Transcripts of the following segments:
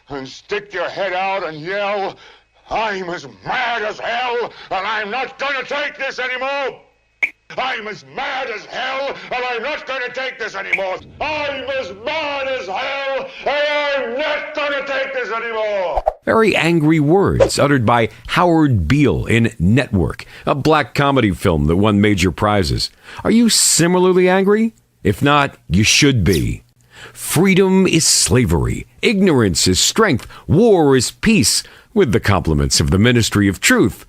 and stick your head out and yell, "I'm as mad as hell, and I'm not gonna take this anymore! I'm as mad as hell, and I'm not gonna take this anymore! I'm as mad as hell, and I'm not gonna take this anymore!" Very angry words uttered by Howard Beale in Network, a black comedy film that won major prizes. Are you similarly angry? If not, you should be. Freedom is slavery. Ignorance is strength. War is peace. With the compliments of the Ministry of Truth.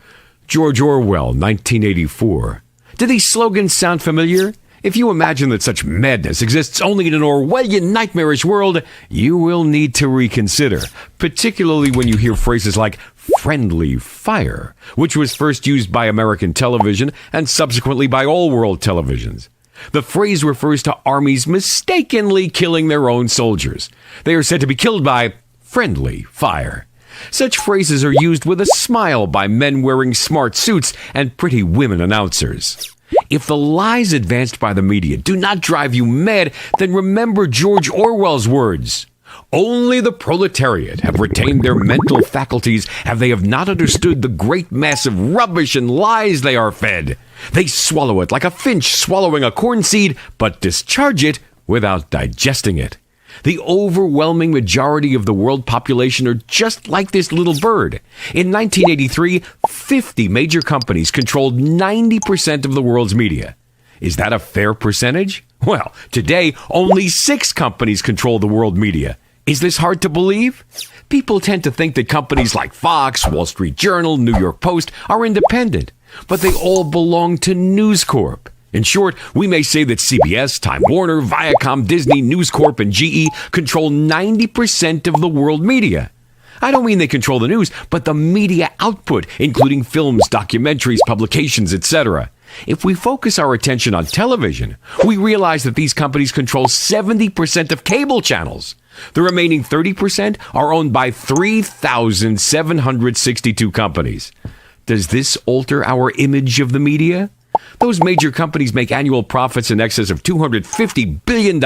George Orwell, 1984. Do these slogans sound familiar? If you imagine that such madness exists only in an Orwellian nightmarish world, you will need to reconsider, particularly when you hear phrases like friendly fire, which was first used by American television and subsequently by all world televisions. The phrase refers to armies mistakenly killing their own soldiers. They are said to be killed by friendly fire. Such phrases are used with a smile by men wearing smart suits and pretty women announcers. If the lies advanced by the media do not drive you mad, then remember George Orwell's words. Only the proletariat have retained their mental faculties, and they have not understood the great mass of rubbish and lies they are fed. They swallow it like a finch swallowing a corn seed, but discharge it without digesting it. The overwhelming majority of the world population are just like this little bird. In 1983, 50 major companies controlled 90% of the world's media. Is that a fair percentage? Well, today, only 6 companies control the world media. Is this hard to believe? People tend to think that companies like Fox, Wall Street Journal, New York Post are independent, but they all belong to News Corp. In short, we may say that CBS, Time Warner, Viacom, Disney, News Corp, and GE control 90% of the world media. I don't mean they control the news, but the media output, including films, documentaries, publications, etc. If we focus our attention on television, we realize that these companies control 70% of cable channels. The remaining 30% are owned by 3,762 companies. Does this alter our image of the media? Those major companies make annual profits in excess of $250 billion.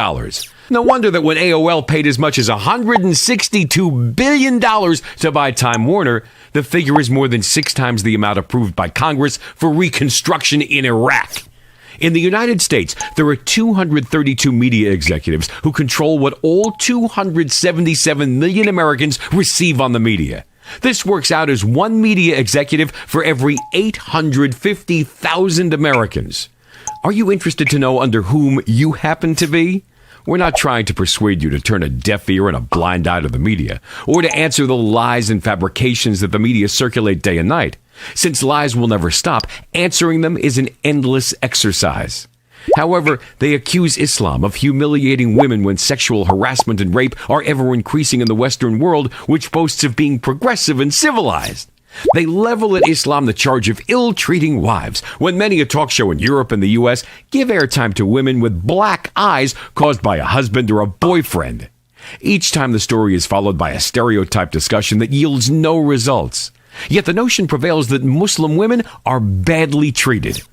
No wonder that when AOL paid as much as $162 billion to buy Time Warner, the figure is more than 6 times the amount approved by Congress for reconstruction in Iraq. In the United States, there are 232 media executives who control what all 277 million Americans receive on the media. This works out as 1 media executive for every 850,000 Americans. Are you interested to know under whom you happen to be? We're not trying to persuade you to turn a deaf ear and a blind eye to the media, or to answer the lies and fabrications that the media circulate day and night. Since lies will never stop, answering them is an endless exercise. However, they accuse Islam of humiliating women when sexual harassment and rape are ever increasing in the Western world, which boasts of being progressive and civilized. They level at Islam the charge of ill-treating wives, when many a talk show in Europe and the U.S. give airtime to women with black eyes caused by a husband or a boyfriend. Each time the story is followed by a stereotype discussion that yields no results. Yet the notion prevails that Muslim women are badly treated.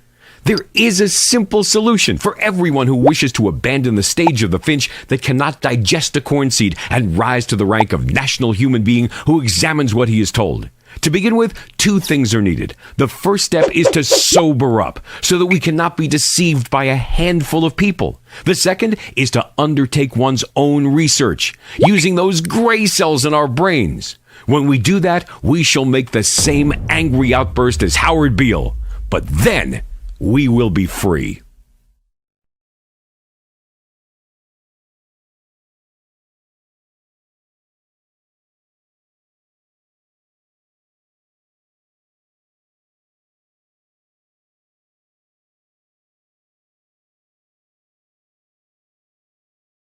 There is a simple solution for everyone who wishes to abandon the stage of the finch that cannot digest a corn seed and rise to the rank of national human being who examines what he is told. To begin with, 2 things are needed. The first step is to sober up so that we cannot be deceived by a handful of people. The second is to undertake one's own research, using those gray cells in our brains. When we do that, we shall make the same angry outburst as Howard Beale. But then we will be free.